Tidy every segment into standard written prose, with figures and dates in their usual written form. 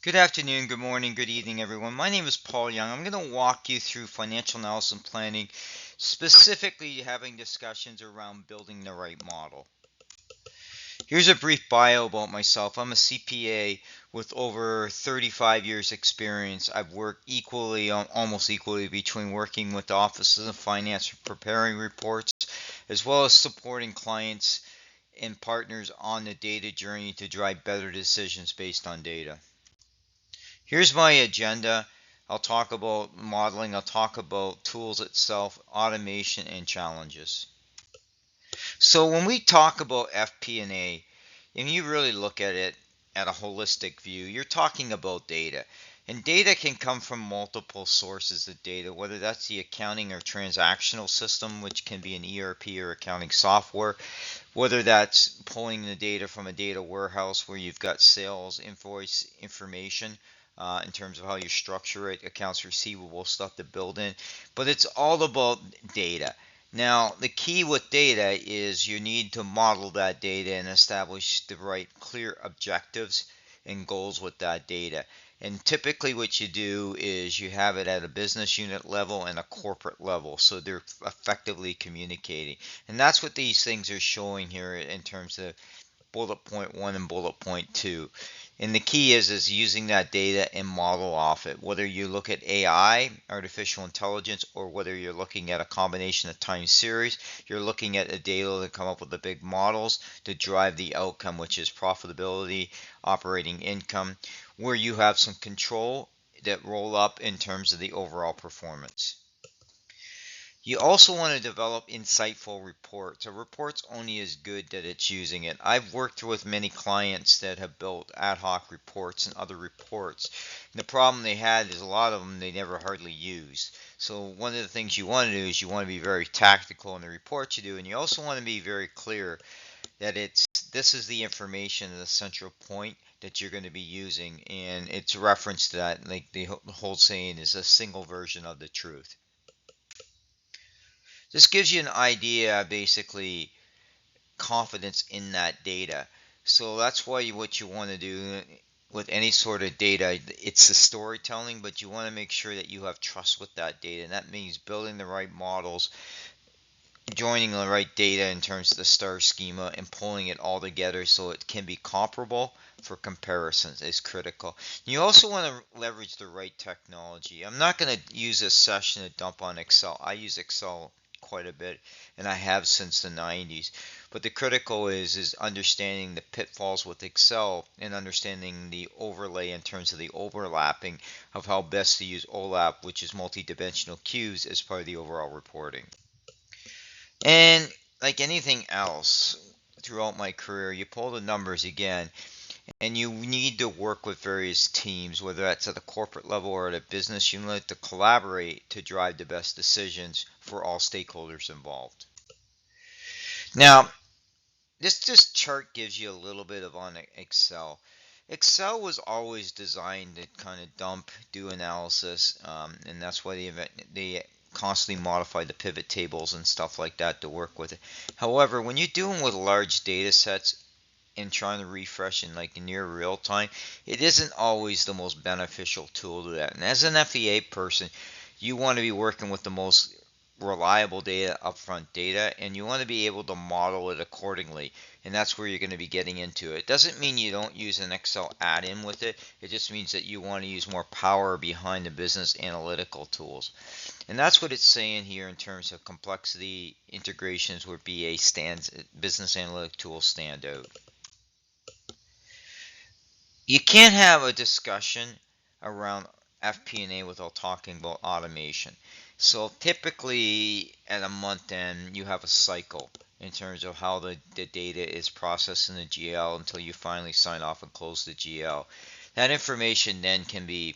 Good afternoon, good morning, good evening, everyone. My name is Paul Young. I'm going to walk you through financial analysis and planning, specifically having discussions around building the right model. Here's a brief bio about myself. I'm a CPA with over 35 years experience. I've worked equally, almost equally, between working with the offices of finance, preparing reports, as well as supporting clients and partners on the data journey to drive better decisions based on data. Here's my agenda. I'll talk about modeling, I'll talk about tools itself, automation, and challenges. So when we talk about FP&A, and you really look at it at a holistic view, you're talking about data. And data can come from multiple sources of data, whether that's the accounting or transactional system, which can be an ERP or accounting software, whether that's pulling the data from a data warehouse where you've got sales invoice information in terms of how you structure it, accounts receivable stuff to build in. But it's all about data. Now, the key with data is you need to model that data and establish the right clear objectives and goals with that data. And typically, what you do is you have it at a business unit level and a corporate level, so they're effectively communicating. And that's what these things are showing here in terms of bullet point one and bullet point two. And the key is using that data and model off it. Whether you look at AI, artificial intelligence, or whether you're looking at a combination of time series, you're looking at the data to come up with the big models to drive the outcome, which is profitability, operating income, where you have some control that roll up in terms of the overall performance. You also want to develop insightful reports. A report's only as good that it's using it. I've worked with many clients that have built ad hoc reports and other reports. And the problem they had is a lot of them they never hardly used. So one of the things you want to do is you want to be very tactical in the reports you do, and you also want to be very clear that this is the information, the central point that you're going to be using, and it's referenced to that. Like the whole saying is a single version of the truth. This gives you an idea, basically, confidence in that data. So that's why what you want to do with any sort of data, it's the storytelling, but you want to make sure that you have trust with that data. And that means building the right models, joining the right data in terms of the star schema, and pulling it all together so it can be comparable for comparisons is critical. You also want to leverage the right technology. I'm not going to use this session to dump on Excel. I use Excel quite a bit, and I have since the 90s. But the critical is understanding the pitfalls with Excel and understanding the overlay in terms of the overlapping of how best to use OLAP, which is multi-dimensional cues, as part of the overall reporting. And like anything else throughout my career, you pull the numbers again, and you need to work with various teams, whether that's at the corporate level or at a business unit, to collaborate to drive the best decisions for all stakeholders involved. Now, this chart gives you a little bit of on Excel. Excel was always designed to kind of dump, do analysis, and that's why they constantly modify the pivot tables and stuff like that to work with it. However, when you're dealing with large data sets and trying to refresh in like near real time, it isn't always the most beneficial tool to that. And as an FEA person, you want to be working with the most reliable data, upfront data, and you want to be able to model it accordingly. And that's where you're going to be getting into it. It doesn't mean you don't use an Excel add-in with it. It just means that you want to use more power behind the business analytical tools. And that's what it's saying here in terms of complexity integrations where BA stands, business analytic tools stand out. You can't have a discussion around FP&A without talking about automation. So typically at a month end, you have a cycle in terms of how the data is processed in the GL until you finally sign off and close the GL. That information then can be,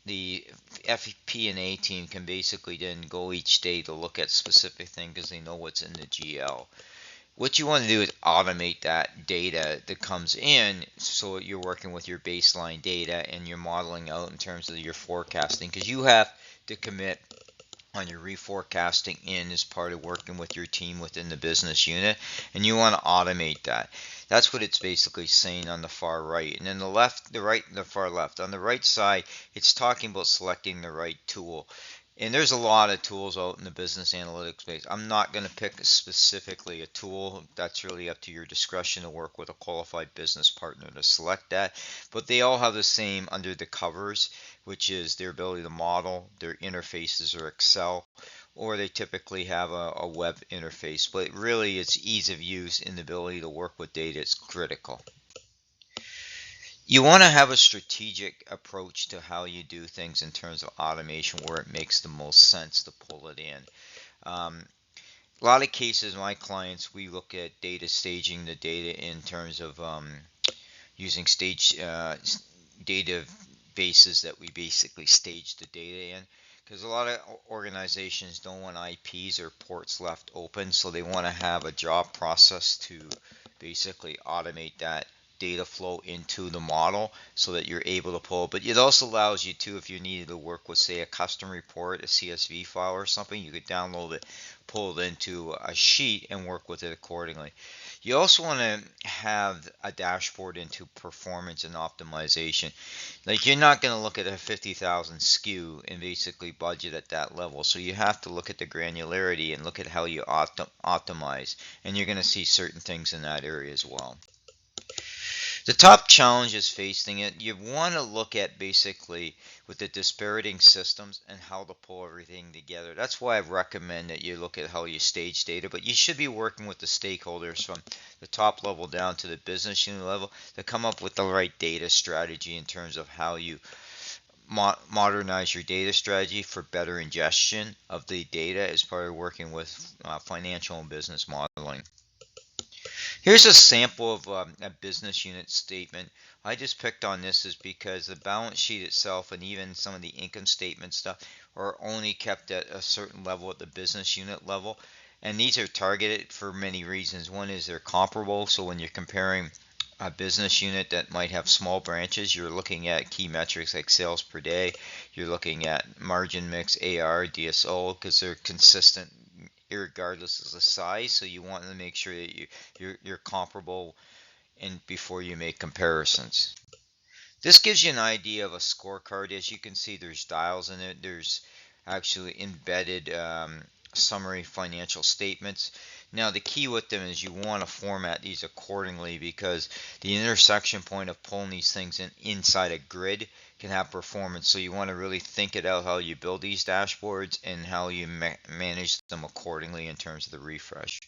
the FP&A team can basically then go each day to look at specific things because they know what's in the GL. What you want to do is automate that data that comes in so you're working with your baseline data and you're modeling out in terms of your forecasting, because you have to commit on your reforecasting in as part of working with your team within the business unit, and you want to automate that. That's what it's basically saying on the far right. And then the left, the right, the far left. On the right side, it's talking about selecting the right tool. And there's a lot of tools out in the business analytics space. I'm not going to pick specifically a tool. That's really up to your discretion to work with a qualified business partner to select that. But they all have the same under the covers, which is their ability to model, their interfaces are Excel, or they typically have a web interface. But really, it's ease of use and the ability to work with data is critical. You want to have a strategic approach to how you do things in terms of automation where it makes the most sense to pull it in. A lot of cases, my clients, we look at data staging the data in terms of using stage databases that we basically stage the data in. Because a lot of organizations don't want IPs or ports left open, so they want to have a job process to basically automate that data flow into the model so that you're able to pull. But it also allows you to, if you needed to work with, say, a custom report, a CSV file or something, you could download it, pull it into a sheet, and work with it accordingly. You also want to have a dashboard into performance and optimization. Like, you're not going to look at a 50,000 SKU and basically budget at that level. So you have to look at the granularity and look at how you optimize. And you're going to see certain things in that area as well. The top challenges facing it, you want to look at basically with the disparating systems and how to pull everything together. That's why I recommend that you look at how you stage data, but you should be working with the stakeholders from the top level down to the business unit level to come up with the right data strategy in terms of how you modernize your data strategy for better ingestion of the data as part of working with financial and business modeling. Here's a sample of a business unit statement. I just picked on this is because the balance sheet itself and even some of the income statement stuff are only kept at a certain level at the business unit level. And these are targeted for many reasons. One is they're comparable. So when you're comparing a business unit that might have small branches, you're looking at key metrics like sales per day. You're looking at margin mix, AR, DSO, because they're consistent regardless of the size. So you want to make sure that you're comparable before you make comparisons. This gives you an idea of a scorecard. As you can see, there's dials in it. There's actually embedded summary financial statements. Now the key with them is you want to format these accordingly, because the intersection point of pulling these things inside a grid can have performance. So you want to really think it out how you build these dashboards and how you manage them accordingly in terms of the refresh.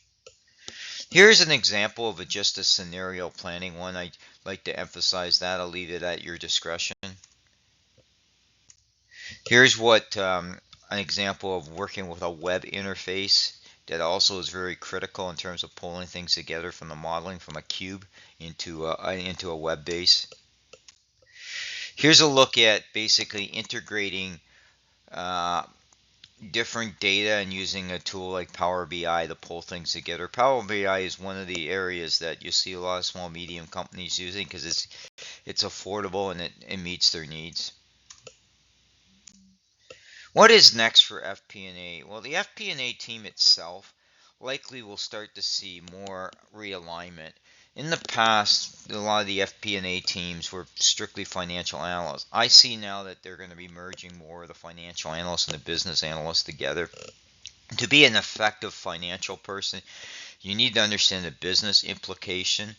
Here's an example of just a scenario planning one. I like to emphasize that. I'll leave it at your discretion. Here's what an example of working with a web interface that also is very critical in terms of pulling things together from the modeling from a cube into a web base. Here's a look at basically integrating different data and using a tool like Power BI to pull things together. Power BI is one of the areas that you see a lot of small medium companies using because it's affordable and it meets their needs. What is next for FP&A? Well, the FP&A team itself likely will start to see more realignment. In the past, a lot of the FP&A teams were strictly financial analysts. I see now that they're going to be merging more of the financial analysts and the business analysts together. To be an effective financial person, you need to understand the business implication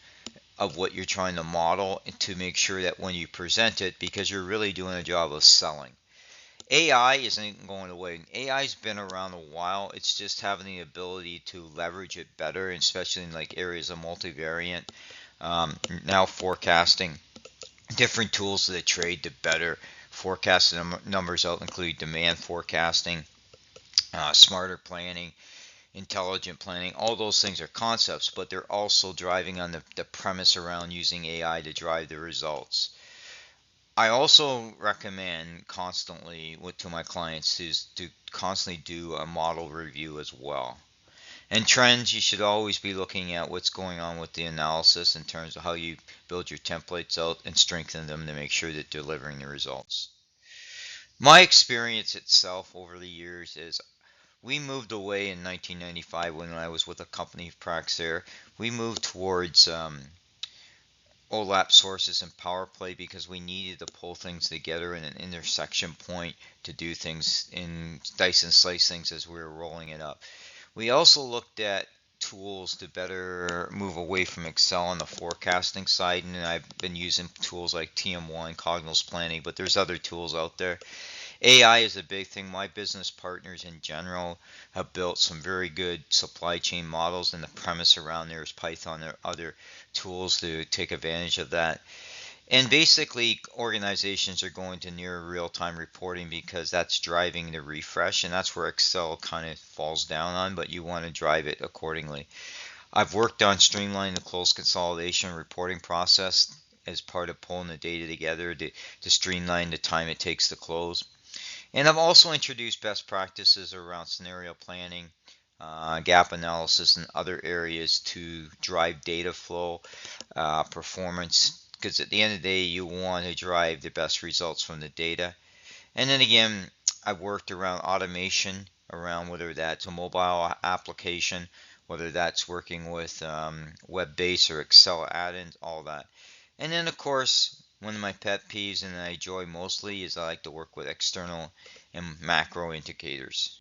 of what you're trying to model to make sure that when you present it, because you're really doing a job of selling. AI isn't going away. AI's been around a while. It's just having the ability to leverage it better, especially in like areas of multivariate. Now forecasting, different tools that trade to better forecast the numbers out, include demand forecasting, smarter planning, intelligent planning. All those things are concepts, but they're also driving on the premise around using AI to drive the results. I also recommend constantly to my clients is to constantly do a model review as well. And trends, you should always be looking at what's going on with the analysis in terms of how you build your templates out and strengthen them to make sure that delivering the results. My experience itself over the years is we moved away in 1995 when I was with a company, Praxair. We moved towards OLAP sources and power play because we needed to pull things together in an intersection point to do things in dice and slice things as we were rolling it up. We also looked at tools to better move away from Excel on the forecasting side, and I've been using tools like TM1, Cognos Planning, but there's other tools out there. AI is a big thing. My business partners in general have built some very good supply chain models, and the premise around there is Python or other tools to take advantage of that. And basically, organizations are going to near real-time reporting because that's driving the refresh, and that's where Excel kind of falls down on, but you want to drive it accordingly. I've worked on streamlining the close consolidation reporting process as part of pulling the data together to streamline the time it takes to close. And I've also introduced best practices around scenario planning, gap analysis, and other areas to drive data flow, performance, because at the end of the day, you want to drive the best results from the data. And then again, I've worked around automation, around whether that's a mobile application, whether that's working with web-based or Excel add-ins, all that. And then, of course, one of my pet peeves and I enjoy mostly is I like to work with external and macro indicators.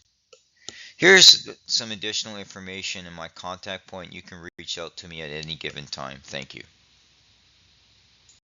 Here's some additional information in my contact point. You can reach out to me at any given time. Thank you.